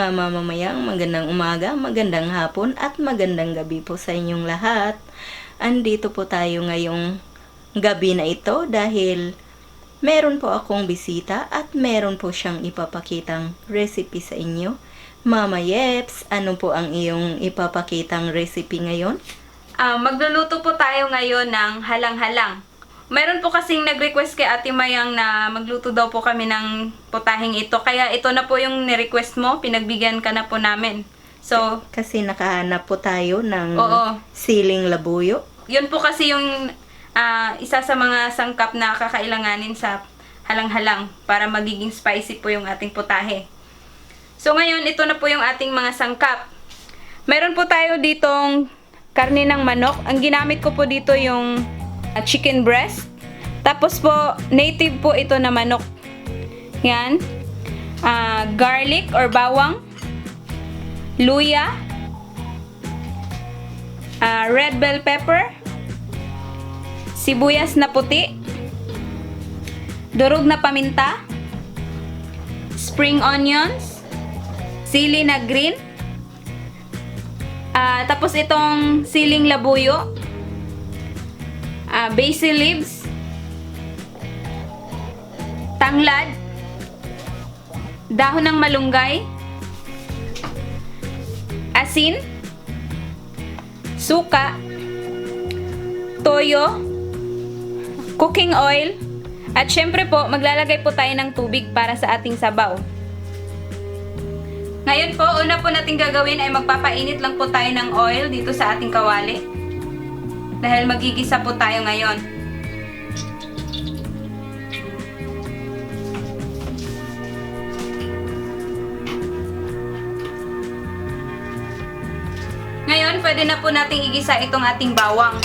Mamamayang magandang umaga, magandang hapon at magandang gabi po sa inyong lahat. Andito po tayo ngayong gabi na ito dahil meron po akong bisita at meron po siyang ipapakitang recipe sa inyo. Mama Yeps, ano po ang iyong ipapakitang recipe ngayon? Magluluto po tayo ngayon ng halang-halang. Meron po kasing nag-request kay Ate Mayang na magluto daw po kami ng putahing ito. Kaya ito na po yung ni-request mo, pinagbigyan ka na po namin. So, Kasi nakahanap po tayo ng Oo. siling labuyo. yun po kasi yung isa sa mga sangkap na kakailanganin sa halang-halang para magiging spicy po yung ating putahe. So, ngayon, ito na po yung ating mga sangkap. Meron po tayo ditong karne ng manok. Ang ginamit ko po dito yung chicken breast. Tapos po, native po ito na manok. Yan. Garlic or bawang. Luya. Red bell pepper. Sibuyas na puti. Durog na paminta. Spring onions. Sili na green. Tapos itong siling labuyo. Basil leaves, tanglad, dahon ng malunggay, asin, suka, toyo, cooking oil, at syempre po, maglalagay po tayo ng tubig para sa ating sabaw. Ngayon po, una po natin gagawin ay magpapainit lang po tayo ng oil dito sa ating kawali. Dahil magigisa po tayo ngayon. Ngayon, pwede na po nating igisa itong ating bawang.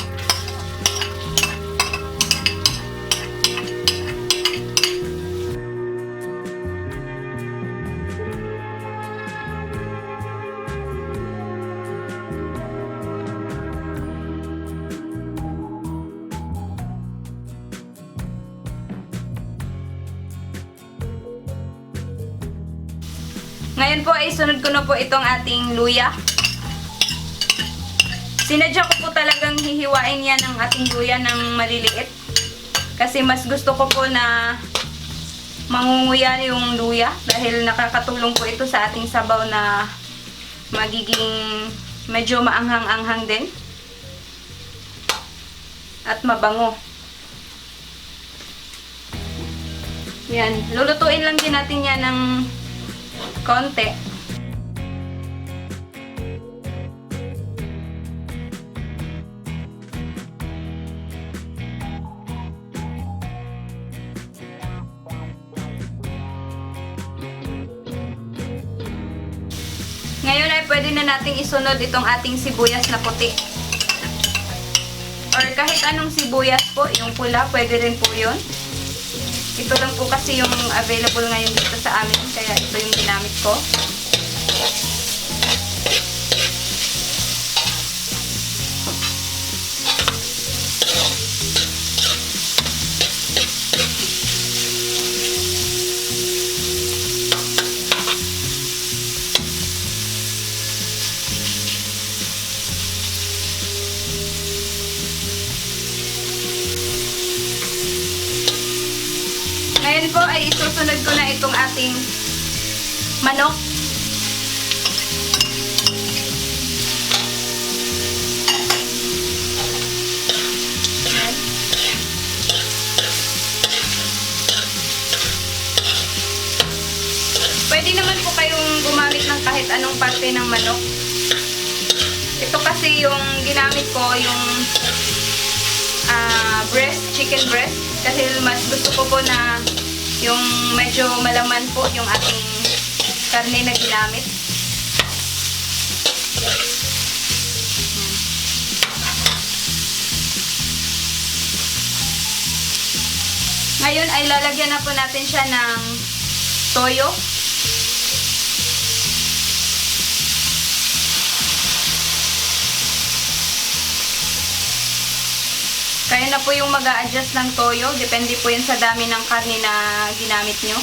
Ngayon po ay sunod ko na po itong ating luya. Sinadya ko po talagang hihiwain yan ang ating luya ng maliliit. Kasi mas gusto ko po na mangunguya yung luya. Dahil nakakatulong po ito sa ating sabaw na magiging medyo maanghang-anghang din. At mabango. Yan. Lulutuin lang din natin yan ng konti. Ngayon ay pwede na nating isunod itong ating sibuyas na puti. Or kahit anong sibuyas po, yung pula, pwede rin po yun. Ito lang po kasi yung available ngayon dito sa amin, kaya ito yung ginamit ko. Ngayon po ay isusunod ko na itong ating manok. Ayan. Pwede naman po kayong gumamit ng kahit anong parte ng manok. Ito kasi yung ginamit ko, yung chicken breast. Kasi mas gusto ko po na yung medyo malaman po yung ating karne na ginamit. Ngayon ay lalagyan na po natin siya ng toyo. Kaya na po yung mag-a-adjust ng toyo. Depende po yan sa dami ng karne na ginamit nyo.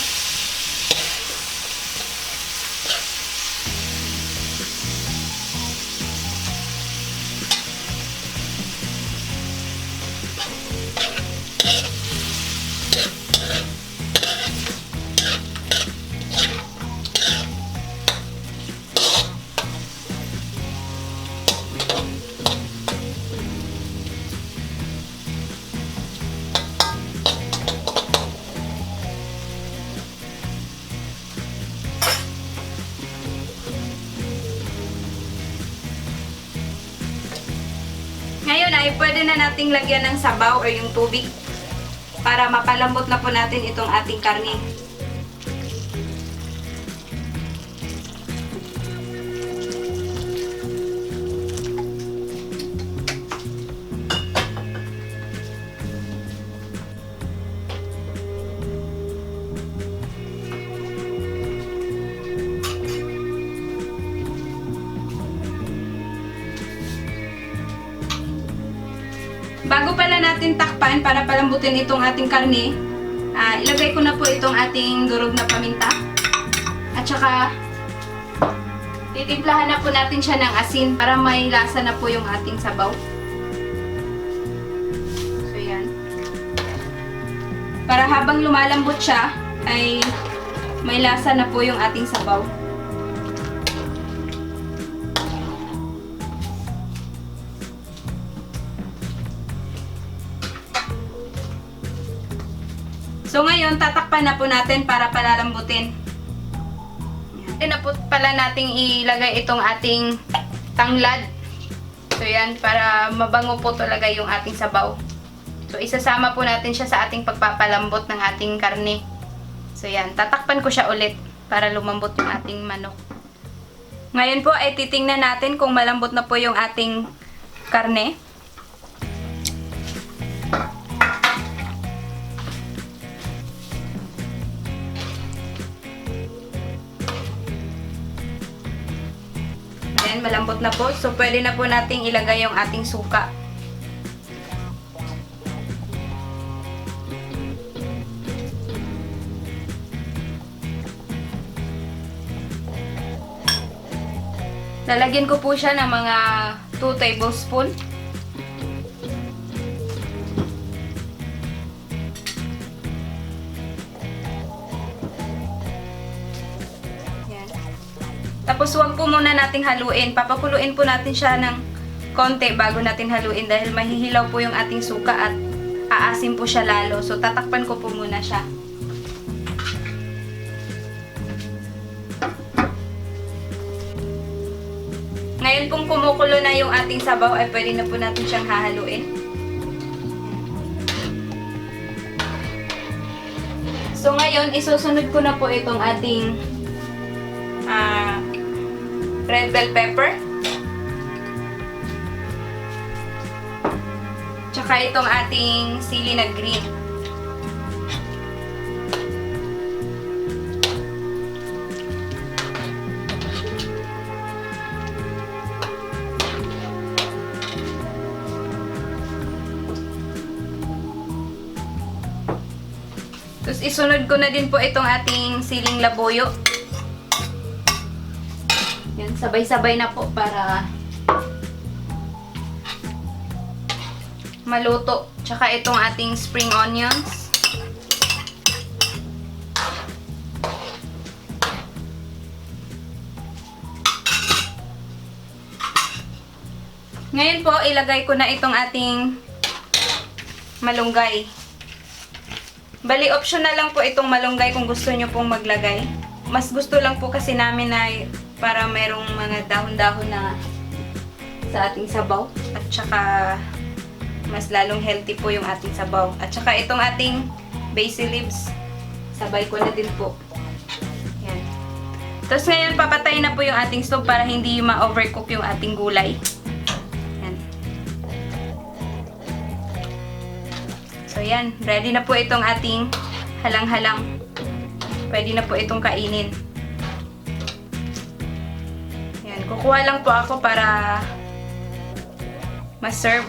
ay pwede na nating lagyan ng sabaw o yung tubig para mapalambot na po natin itong ating karne. Bago pala natin takpan para palambutin itong ating karne, ilagay ko na po itong ating durog na paminta. At saka, titimplahan na po natin siya ng asin para may lasa na po yung ating sabaw. So, yan. Para habang lumalambot siya, ay may lasa na po yung ating sabaw. So ngayon, tatakpan na po natin para palalambutin. Yan na po pala nating ilagay itong ating tanglad. So yan, para mabango po talaga yung ating sabaw. So isasama po natin siya sa ating pagpapalambot ng ating karne. So yan, tatakpan ko siya ulit para lumambot yung ating manok. Ngayon po ay titingnan natin kung malambot na po yung ating karne. Ayan, malambot na po. So, pwede na po nating ilagay yung ating suka. Lalagyan ko po siya ng mga 2 tablespoon. Tapos huwag po muna nating haluin. Papakuluin po natin siya ng konti bago natin haluin dahil mahihilaw po yung ating suka at aasim po siya lalo. So tatakpan ko po muna siya. Ngayon pong kumukulo na yung ating sabaw ay pwede na po natin siyang hahaluin. So ngayon isusunod ko na po itong ating red bell pepper. Tsaka itong ating sili na green. Tapos isunod ko na din po itong ating siling labuyo. Yan, sabay-sabay na po para maluto. Tsaka itong ating spring onions. Ngayon po, ilagay ko na itong ating malunggay. Bali, optional lang po itong malunggay kung gusto nyo pong maglagay. Mas gusto lang po kasi namin na para merong mga dahon-dahon na sa ating sabaw. At saka mas lalong healthy po yung ating sabaw. At saka itong ating basil leaves, sabay ko na din po. Yan. Tapos ngayon papatayin na po yung ating stove para hindi ma-overcook yung ating gulay. Yan. So yan, ready na po itong ating halang-halang. Pwede na po itong kainin. Yan, kukuha lang po ako para ma-serve.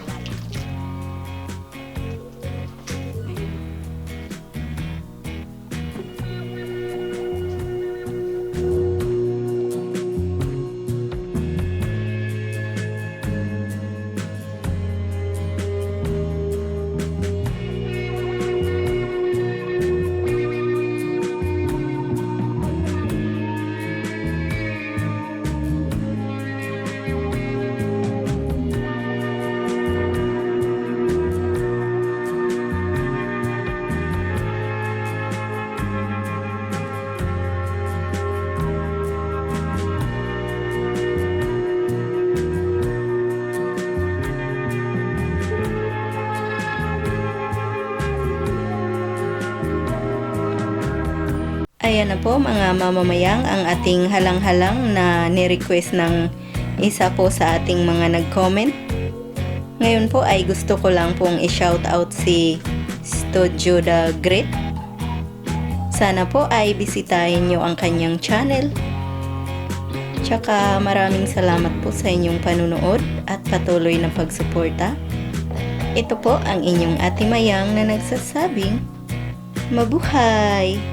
Ayan na po mga mamamayang ang ating halang-halang na ni-request ng isa po sa ating mga nag-comment. Ngayon po ay gusto ko lang pong i-shout out si Studio The Great. Sana po ay bisitahin nyo ang kanyang channel. Tsaka maraming salamat po sa inyong panunood at patuloy na pagsuporta. Ito po ang inyong Ate Mayang na nagsasabing, mabuhay!